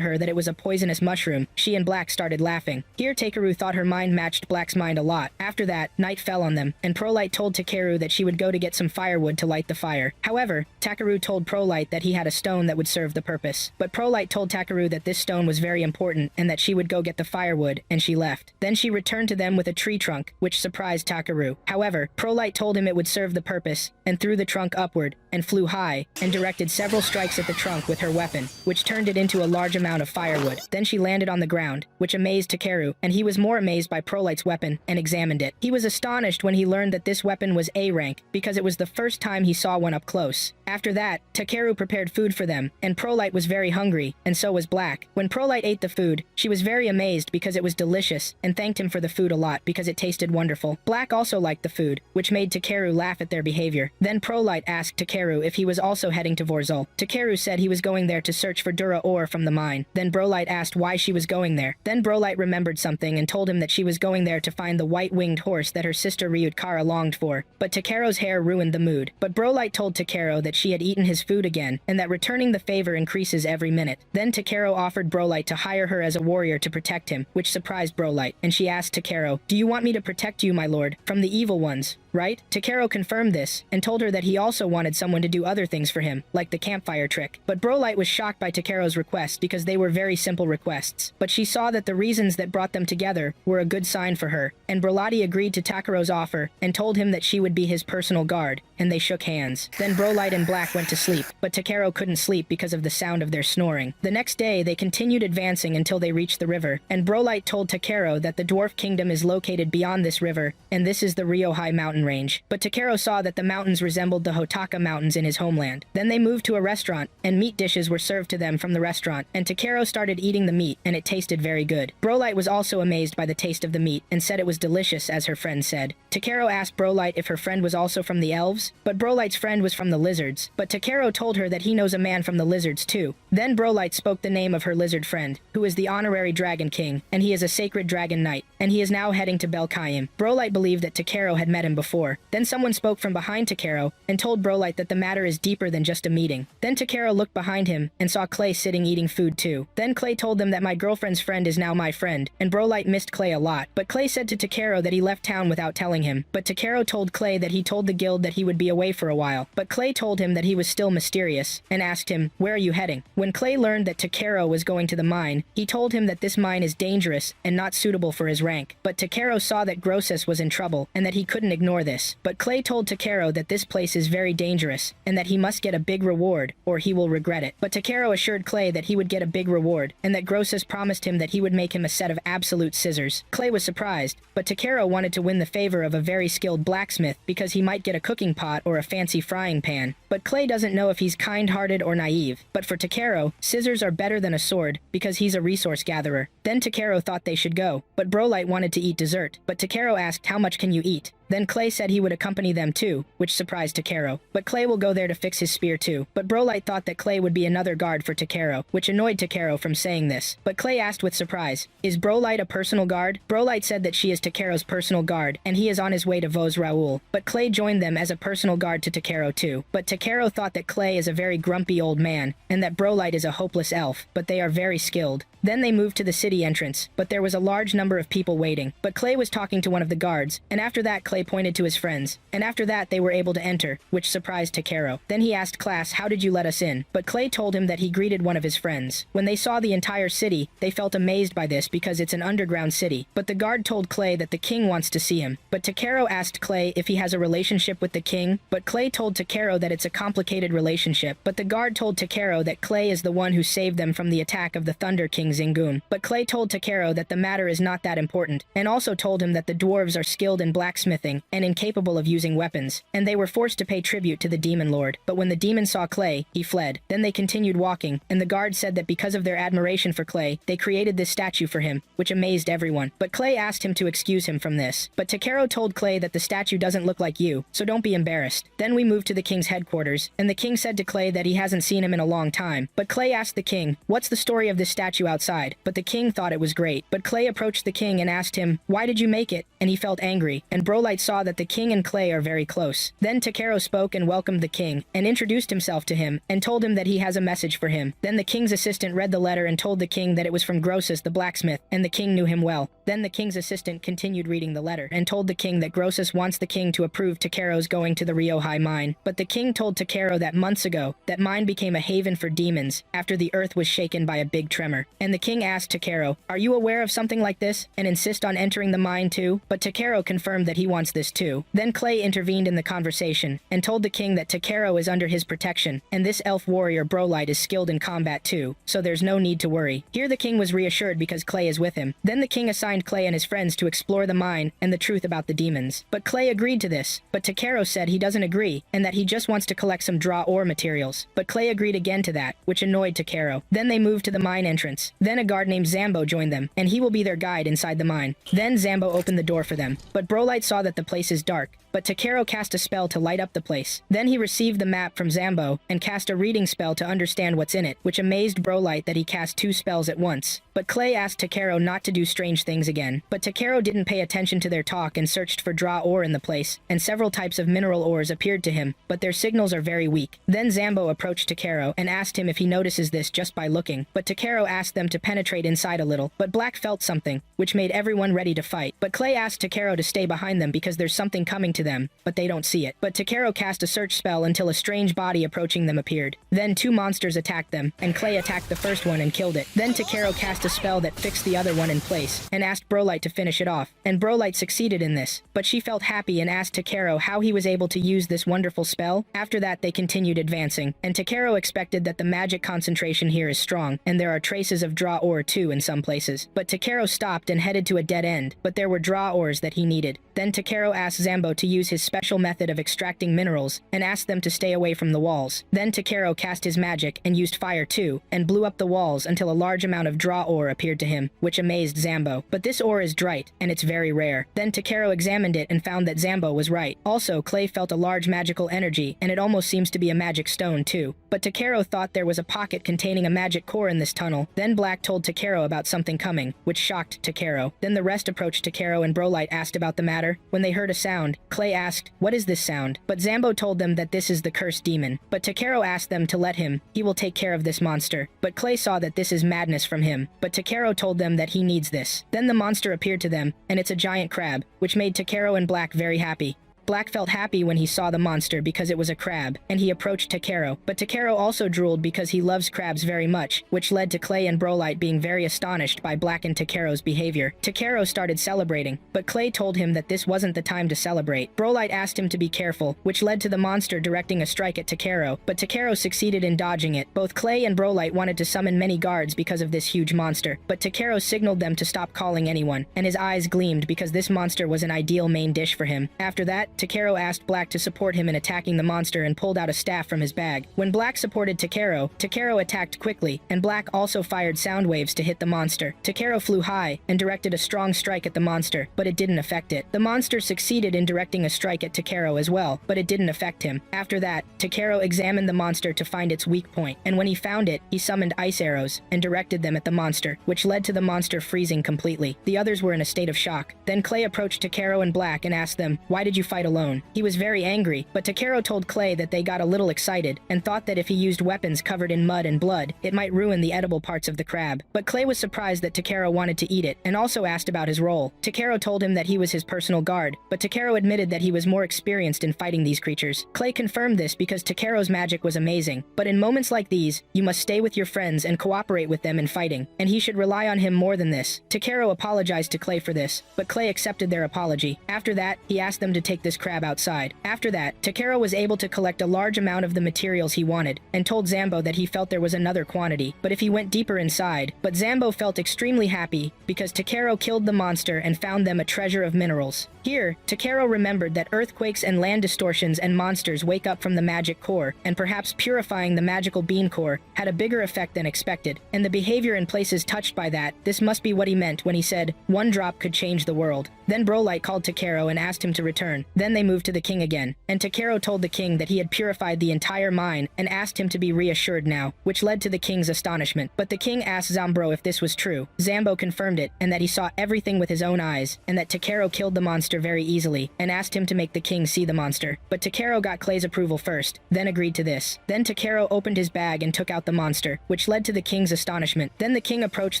her that it was a poisonous mushroom, she and Black started laughing. Here Takeru thought her mind matched Black's mind a lot. After that, night fell on them, and Prolite told Takeru that she would go to get some firewood to light the fire. However, Takeru told Prolite that he had a stone that would serve the purpose. But Prolite told Takeru that this stone was very important and that she would go get the firewood, and she left. Then she returned to them with a tree trunk, which surprised Takeru. However, Prolite told him it would serve the purpose, and threw the trunk upward, and flew high, and directed several strikes at the trunk with her weapon, which turned it into a large amount of firewood. Then she landed on the ground, which amazed Takeru, and he was more amazed by Prolite's weapon, and examined it. He was astonished when he learned that this weapon was A rank, because it was the first time he saw one up close. After that, Takeru prepared food for them, and Prolite was very hungry, and so was Black. When Prolite ate the food, she was very amazed because it was delicious, and thanked him for the food a lot because it tasted wonderful. Black also liked the food, which made Takeru laugh at their behavior. Then Prolite asked Takeru if he was also heading to Vorzal. Takeru said he was going there to search for Dura ore from the mine. Then Prolite asked why she was going there. Then Prolite remembered something and told him that she was going there to find the white-winged horse that her sister Ryutkara longed for. But Takeru's hair ruined the mood. But Prolite told Takeru that she had eaten his food again, and that returning the favor increases every minute. Then Takeru offered Prolite to hire her as a warrior to protect him, which surprised Prolite, and she asked Takeru, "Do you want me to protect you, my lord, from the evil ones?" Right? Takeru confirmed this, and told her that he also wanted someone to do other things for him, like the campfire trick. But Prolite was shocked by Takeru's request because they were very simple requests. But she saw that the reasons that brought them together were a good sign for her, and Prolite agreed to Takeru's offer, and told him that she would be his personal guard, and they shook hands. Then Prolite and Black went to sleep, but Takeru couldn't sleep because of the sound of their snoring. The next day, they continued advancing until they reached the river, and Prolite told Takeru that the Dwarf Kingdom is located beyond this river, and this is the Ryohei mountain range. But Takeru saw that the mountains resembled the Hotaka mountains in his homeland. Then they moved to a restaurant, and meat dishes were served to them from the restaurant, and Takeru started eating the meat, and it tasted very good. Prolite was also amazed by the taste of the meat, and said it was delicious, as her friend said. Takeru asked Prolite if her friend was also from the elves, but Prolite's friend was from the lizards. But Takeru told her that he knows a man from the lizards too. Then Prolite spoke the name of her lizard friend, who is the honorary dragon king, and he is a sacred dragon knight, and he is now heading to Belkayim. Prolite believed that Takeru had met him before. Then someone spoke from behind Takeru, and told Prolite that the matter is deeper than just a meeting. Then Takeru looked behind him, and saw Clay sitting eating food too. Then Clay told them that my girlfriend's friend is now my friend, and Prolite missed Clay a lot. But Clay said to Takeru that he left town without telling him. But Takeru told Clay that he told the guild that he would be away for a while. But Clay told him that he was still mysterious, and asked him, "Where are you heading?" When Clay learned that Takeru was going to the mine, he told him that this mine is dangerous and not suitable for his rank. But Takeru saw that Grossus was in trouble, and that he couldn't ignore ignore this, but Clay told Takero that this place is very dangerous, and that he must get a big reward, or he will regret it. But Takero assured Clay that he would get a big reward, and that Grossus promised him that he would make him a set of absolute scissors. Clay was surprised, but Takero wanted to win the favor of a very skilled blacksmith because he might get a cooking pot or a fancy frying pan. But Clay doesn't know if he's kind-hearted or naive. But for Takero, scissors are better than a sword because he's a resource gatherer. Then Takero thought they should go, but Brolite wanted to eat dessert. But Takero asked, how much can you eat? Then Clay said he would accompany them too, which surprised Takero. But Clay will go there to fix his spear too. But Brolite thought that Clay would be another guard for Takero, which annoyed Takero from saying this. But Clay asked with surprise, is Brolite a personal guard? Brolite said that she is Takero's personal guard, and he is on his way to Vos Raoul. But Clay joined them as a personal guard to Takero too. But Takero thought that Clay is a very grumpy old man, and that Brolite is a hopeless elf, but they are very skilled. Then they moved to the city entrance, but there was a large number of people waiting. But Clay was talking to one of the guards, and after that Clay pointed to his friends, and after that they were able to enter, which surprised Takero. Then he asked class, how did you let us in? But Clay told him that he greeted one of his friends. When they saw the entire city, they felt amazed by this because it's an underground city. But the guard told Clay that the king wants to see him. But Takero asked Clay if he has a relationship with the king, but Clay told Takero that it's a complicated relationship. But the guard told Takero that Clay is the one who saved them from the attack of the Thunder King Zingun. But Clay told Takero that the matter is not that important, and also told him that the dwarves are skilled in blacksmithing and incapable of using weapons, and they were forced to pay tribute to the demon lord. But when the demon saw Clay, he fled. Then they continued walking, and the guard said that because of their admiration for Clay, they created this statue for him, which amazed everyone. But Clay asked him to excuse him from this. But Takero told Clay that the statue doesn't look like you, so don't be embarrassed. Then we moved to the king's headquarters, and the king said to Clay that he hasn't seen him in a long time. But Clay asked the king, what's the story of this statue outside? But the king thought it was great. But Clay approached the king and asked him, why did you make it? And he felt angry, and Brolite saw that the king and Clay are very close. Then Takero spoke and welcomed the king, and introduced himself to him, and told him that he has a message for him. Then the king's assistant read the letter and told the king that it was from Grossus the blacksmith, and the king knew him well. Then the king's assistant continued reading the letter, and told the king that Grossus wants the king to approve Takero's going to the Ryohei mine. But the king told Takero that months ago, that mine became a haven for demons, after the earth was shaken by a big tremor. And the king asked Takero, are you aware of something like this, and insist on entering the mine too? But Takero confirmed that he wants this too. Then Clay intervened in the conversation, and told the king that Takero is under his protection, and this elf warrior Brolite is skilled in combat too, so there's no need to worry. Here the king was reassured because Clay is with him. Then the king assigned Clay and his friends to explore the mine and the truth about the demons. But Clay agreed to this, but Takero said he doesn't agree, and that he just wants to collect some draw ore materials. But Clay agreed again to that, which annoyed Takero. Then they moved to the mine entrance. Then a guard named Zambo joined them, and he will be their guide inside the mine. Then Zambo opened the door for them, but Brolite saw that the place is dark. But Takero cast a spell to light up the place. Then he received the map from Zambo, and cast a reading spell to understand what's in it, which amazed Brolite that he cast 2 spells at once. But Clay asked Takero not to do strange things again. But Takero didn't pay attention to their talk and searched for draw ore in the place, and several types of mineral ores appeared to him, but their signals are very weak. Then Zambo approached Takero and asked him if he notices this just by looking. But Takero asked them to penetrate inside a little, but Black felt something, which made everyone ready to fight. But Clay asked Takero to stay behind them because there's something coming to them, but they don't see it. But Takero cast a search spell until a strange body approaching them appeared. Then 2 monsters attacked them, and Clay attacked the first one and killed it. Then Takero cast a spell that fixed the other one in place, and asked Brolite to finish it off. And Brolite succeeded in this, but she felt happy and asked Takero how he was able to use this wonderful spell. After that they continued advancing, and Takero expected that the magic concentration here is strong, and there are traces of draw ore too in some places. But Takero stopped and headed to a dead end, but there were draw ores that he needed. Then Takero asked Zambo to use his special method of extracting minerals, and asked them to stay away from the walls. Then Takero cast his magic and used fire too, and blew up the walls until a large amount of draw ore appeared to him, which amazed Zambo. But this ore is drite, and it's very rare. Then Takero examined it and found that Zambo was right. Also, Clay felt a large magical energy, and it almost seems to be a magic stone too. But Takero thought there was a pocket containing a magic core in this tunnel. Then Black told Takero about something coming, which shocked Takero. Then the rest approached Takero and Brolite asked about the matter. When they heard a sound, Clay asked, what is this sound? But Zambo told them that this is the cursed demon. But Takero asked them to let him. He will take care of this monster. But Clay saw that this is madness from him. But Takero told them that he needs this. Then the monster appeared to them, and it's a giant crab, which made Takero and Black very happy. Black felt happy when he saw the monster because it was a crab, and he approached Takero, but Takero also drooled because he loves crabs very much, which led to Clay and Brolite being very astonished by Black and Takero's behavior. Takero started celebrating, but Clay told him that this wasn't the time to celebrate. Brolite asked him to be careful, which led to the monster directing a strike at Takero, but Takero succeeded in dodging it. Both Clay and Brolite wanted to summon many guards because of this huge monster, but Takero signaled them to stop calling anyone, and his eyes gleamed because this monster was an ideal main dish for him. After that, Takero asked Black to support him in attacking the monster and pulled out a staff from his bag. When Black supported Takero, Takero attacked quickly, and Black also fired sound waves to hit the monster. Takero flew high and directed a strong strike at the monster, but it didn't affect it. The monster succeeded in directing a strike at Takero as well, but it didn't affect him. After that, Takero examined the monster to find its weak point, and when he found it, he summoned ice arrows and directed them at the monster, which led to the monster freezing completely. The others were in a state of shock. Then Clay approached Takero and Black and asked them, "Why did you fight alone?" He was very angry, but Takero told Clay that they got a little excited and thought that if he used weapons covered in mud and blood, it might ruin the edible parts of the crab. But Clay was surprised that Takero wanted to eat it and also asked about his role. Takero told him that he was his personal guard, but Takero admitted that he was more experienced in fighting these creatures. Clay confirmed this because Takero's magic was amazing, but in moments like these, you must stay with your friends and cooperate with them in fighting, and he should rely on him more than this. Takero apologized to Clay for this, but Clay accepted their apology. After that, he asked them to take this crab outside. After that, Takero was able to collect a large amount of the materials he wanted, and told Zambo that he felt there was another quantity, but if he went deeper inside. But Zambo felt extremely happy because Takero killed the monster and found them a treasure of minerals. Here, Takero remembered that earthquakes and land distortions and monsters wake up from the magic core, and perhaps purifying the magical bean core had a bigger effect than expected, and the behavior in places touched by that, this must be what he meant when he said, "One drop could change the world." Then Brolite called Takero and asked him to return. Then they moved to the king again, and Takero told the king that he had purified the entire mine and asked him to be reassured now, which led to the king's astonishment. But the king asked Zambro if this was true. Zambo confirmed it, and that he saw everything with his own eyes, and that Takero killed the monster very easily, and asked him to make the king see the monster. But Takero got Clay's approval first, then agreed to this. Then Takero opened his bag and took out the monster, which led to the king's astonishment. Then the king approached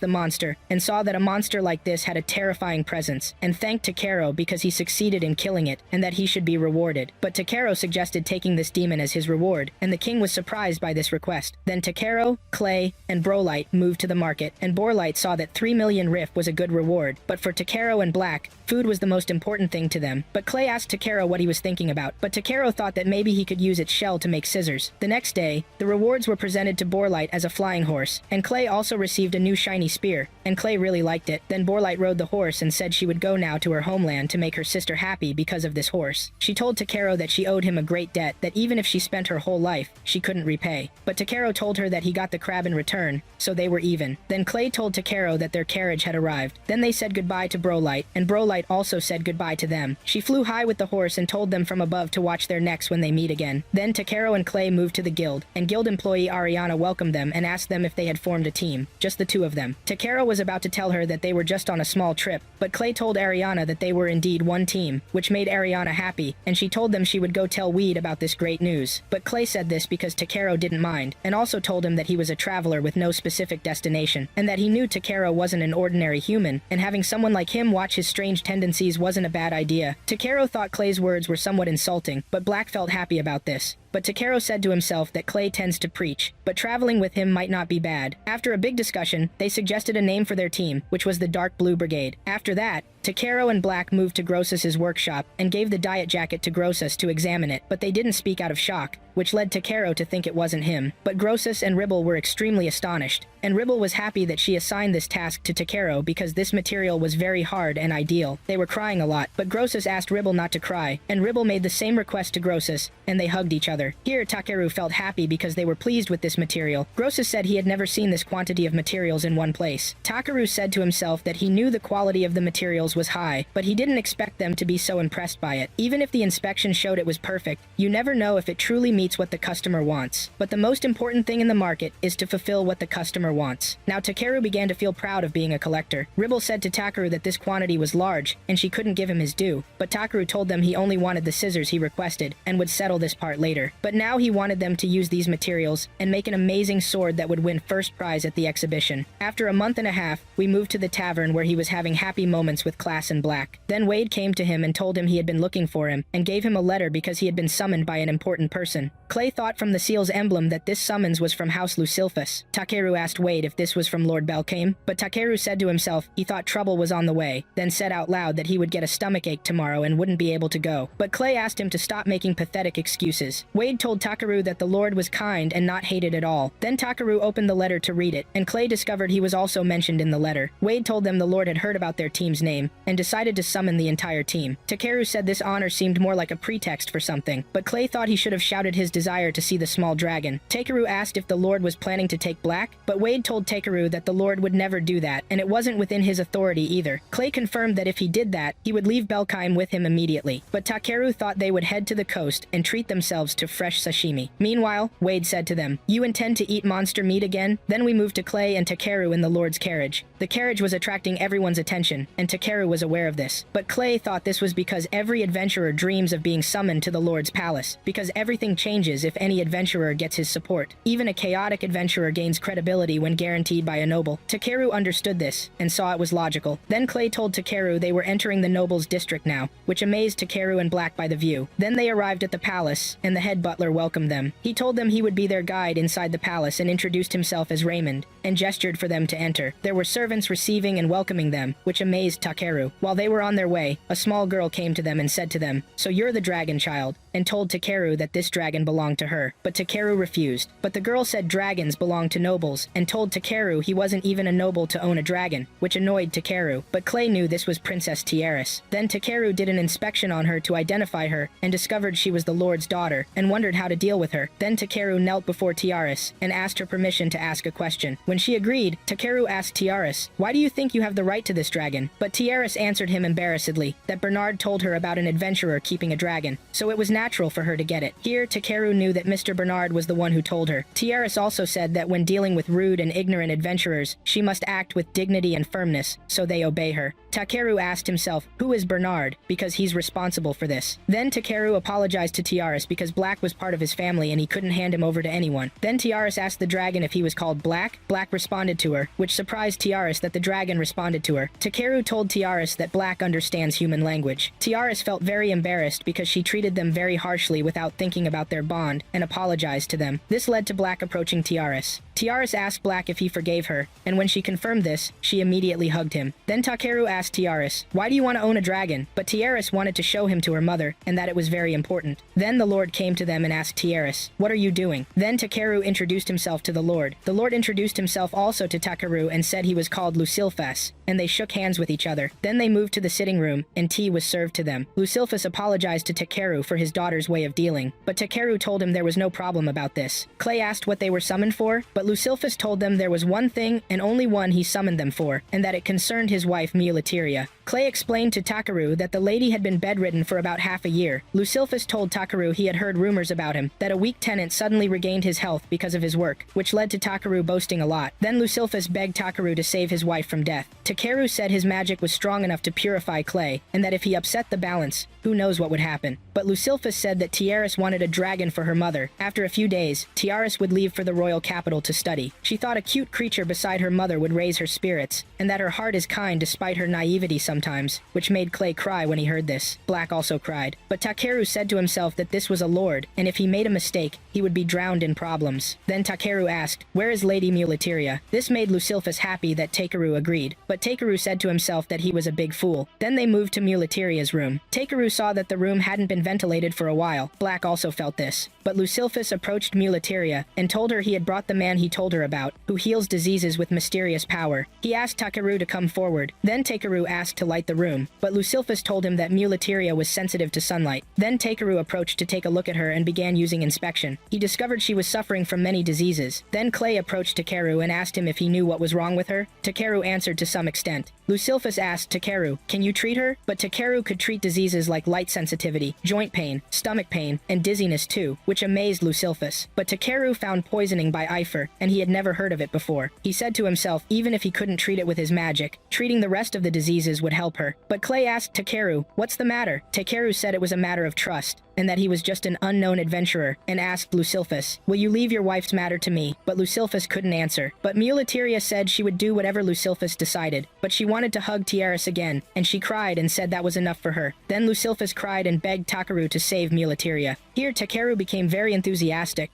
the monster, and saw that a monster like this had a terrifying presence, and thanked Takero because he succeeded in killing it, and that he should be rewarded. But Takero suggested taking this demon as his reward, and the king was surprised by this request. Then Takero, Clay, and Brolite moved to the market, and Borlite saw that 3 million riff was a good reward, but for Takero and Black, food was the most important thing to them. But Clay asked Takero what he was thinking about, but Takero thought that maybe he could use its shell to make scissors. The next day, the rewards were presented to Borlite as a flying horse, and Clay also received a new shiny spear, and Clay really liked it. Then Borlite rode the horse and said she would go now to her homeland to make her sister happy because of this horse. She told Takero that she owed him a great debt that even if she spent her whole life, she couldn't repay. But Takero told her that he got the crab in return, so they were even. Then Clay told Takero that their carriage had arrived. Then they said goodbye to Brolite, and Brolite also said goodbye to them. She flew high with the horse and told them from above to watch their necks when they meet again. Then Takero and Clay moved to the guild, and guild employee Ariana welcomed them and asked them if they had formed a team, just the two of them. Takero was about to tell her that they were just on a small trip, but Clay told Ariana that they were indeed one team, which made Ariana happy, and she told them she would go tell Weed about this great news. But Clay said this because Takero didn't mind, and also told him that he was a traveler with no specific destination, and that he knew Takero wasn't an ordinary human, and having someone like him watch his strange tendencies wasn't a bad idea. Takero thought Clay's words were somewhat insulting, but Black felt happy about this. But Takero said to himself that Clay tends to preach, but traveling with him might not be bad. After a big discussion, they suggested a name for their team, which was the Dark Blue Brigade. After that, Takero and Black moved to Grossus's workshop and gave the diet jacket to Grossus to examine it, but they didn't speak out of shock, which led Takero to think it wasn't him. But Grossus and Ribble were extremely astonished, and Ribble was happy that she assigned this task to Takero because this material was very hard and ideal. They were crying a lot, but Grossus asked Ribble not to cry, and Ribble made the same request to Grossus, and they hugged each other. Here, Takeru felt happy because they were pleased with this material. Grossus said he had never seen this quantity of materials in one place. Takeru said to himself that he knew the quality of the materials was high, but he didn't expect them to be so impressed by it. Even if the inspection showed it was perfect, you never know if it truly meets what the customer wants. But the most important thing in the market is to fulfill what the customer wants. Now Takeru began to feel proud of being a collector. Ribble said to Takeru that this quantity was large, and she couldn't give him his due, but Takeru told them he only wanted the scissors he requested, and would settle this part later. together. But now he wanted them to use these materials and make an amazing sword that would win first prize at the exhibition. After a month and a half, we moved to the tavern where he was having happy moments with Class and Black. Then Wade came to him and told him he had been looking for him and gave him a letter because he had been summoned by an important person. Clay thought from the seal's emblem that this summons was from House Lucilphus. Takeru asked Wade if this was from Lord Belkame, but Takeru said to himself he thought trouble was on the way, then said out loud that he would get a stomachache tomorrow and wouldn't be able to go. But Clay asked him to stop making pathetic excuses. Wade told Takeru that the Lord was kind and not hated at all. Then Takeru opened the letter to read it, and Clay discovered he was also mentioned in the letter. Wade told them the Lord had heard about their team's name and decided to summon the entire team. Takeru said this honor seemed more like a pretext for something, but Clay thought he should have shouted his desire to see the small dragon. Takeru asked if the Lord was planning to take Black, but Wade told Takeru that the Lord would never do that, and it wasn't within his authority either. Clay confirmed that if he did that, he would leave Belkame with him immediately, but Takeru thought they would head to the coast and treat themselves to fresh sashimi. Meanwhile, Wade said to them, "You intend to eat monster meat again?" Then we moved to Clay and Takeru in the Lord's carriage. The carriage was attracting everyone's attention, and Takeru was aware of this. But Clay thought this was because every adventurer dreams of being summoned to the Lord's palace, because everything changes if any adventurer gets his support. Even a chaotic adventurer gains credibility when guaranteed by a noble. Takeru understood this, and saw it was logical. Then Clay told Takeru they were entering the noble's district now, which amazed Takeru and Black by the view. Then they arrived at the palace, and the head butler welcomed them. He told them he would be their guide inside the palace and introduced himself as Raymond, and gestured for them to enter. There were servants receiving and welcoming them, which amazed Takeru. While they were on their way, a small girl came to them and said to them, "So you're the dragon child," and told Takeru that this dragon belonged to her. But Takeru refused. But the girl said dragons belong to nobles, and told Takeru he wasn't even a noble to own a dragon, which annoyed Takeru. But Clay knew this was Princess Tiaris. Then Takeru did an inspection on her to identify her, and discovered she was the Lord's daughter, and wondered how to deal with her. Then Takeru knelt before Tiaris, and asked her permission to ask a question. When she agreed, Takeru asked Tiaris, "Why do you think you have the right to this dragon?" But Tiaris answered him embarrassedly, that Bernard told her about an adventurer keeping a dragon, so it was natural for her to get it. Here, Takeru knew that Mr. Bernard was the one who told her. Tiaris also said that when dealing with rude and ignorant adventurers, she must act with dignity and firmness, so they obey her. Takeru asked himself, who is Bernard, because he's responsible for this. Then Takeru apologized to Tiaris because Black was part of his family and he couldn't hand him over to anyone. Then Tiaris asked the dragon if he was called Black. Black responded to her, which surprised Tiaris that the dragon responded to her. Takeru told Tiaris that Black understands human language. Tiaris felt very embarrassed because she treated them very harshly without thinking about their bond, and apologized to them. This led to Black approaching Tiaris. Tiaris asked Black if he forgave her, and when she confirmed this, she immediately hugged him. Then Takeru asked Tiaris, "Why do you want to own a dragon?" But Tiaris wanted to show him to her mother, and that it was very important. Then the Lord came to them and asked Tiaris, "What are you doing?" Then Takeru introduced himself to the Lord. The Lord introduced himself also to Takeru and said he was called Lucilphus, and they shook hands with each other. Then they moved to the sitting room, and tea was served to them. Lucilphus apologized to Takeru for his daughter's way of dealing, but Takeru told him there was no problem about this. Clay asked what they were summoned for, but Lucilphus told them there was one thing and only one he summoned them for, and that it concerned his wife Muleteria. Clay explained to Takeru that the lady had been bedridden for about half a year. Lucilphus told Takeru he had heard rumors about him, that a weak tenant suddenly regained his health because of his work, which led to Takeru boasting a lot. Then Lucilphus begged Takeru to save his wife from death. Takeru said his magic was strong enough to purify Clay, and that if he upset the balance, who knows what would happen. But Lucilphus said that Tiaris wanted a dragon for her mother. After a few days, Tiaris would leave for the royal capital to study. She thought a cute creature beside her mother would raise her spirits, and that her heart is kind despite her naivety sometimes, which made Clay cry when he heard this. Black also cried. But Takeru said to himself that this was a lord, and if he made a mistake, he would be drowned in problems. Then Takeru asked, "Where is Lady Muleteria?" This made Lucilphus happy that Takeru agreed, but Takeru said to himself that he was a big fool. Then they moved to Muleteria's room. Takeru saw that the room hadn't been ventilated for a while. Black also felt this. But Lucilphus approached Muleteria and told her he had brought the man he told her about, who heals diseases with mysterious power. He asked Takeru to come forward. Then Takeru asked to light the room, but Lucilphus told him that Muleteria was sensitive to sunlight. Then Takeru approached to take a look at her and began using inspection. He discovered she was suffering from many diseases. Then Clay approached Takeru and asked him if he knew what was wrong with her. Takeru answered to some extent. Lucilphus asked Takeru, "Can you treat her?" But Takeru could treat diseases like light sensitivity, joint pain, stomach pain, and dizziness too, which amazed Lucilphus. But Takeru found poisoning by Eifer, and he had never heard of it before. He said to himself even if he couldn't treat it with his magic, treating the rest of the diseases would help her. But Clay asked Takeru, "What's the matter?" Takeru said it was a matter matter of trust, and that he was just an unknown adventurer, and asked Lucilphus, "Will you leave your wife's matter to me?" But Lucilphus couldn't answer. But Muleteria said she would do whatever Lucilphus decided, but she wanted to hug Tiaris again, and she cried and said that was enough for her. Then Lucilphus cried and begged Takeru to save Muleteria. Here Takeru became very enthusiastic,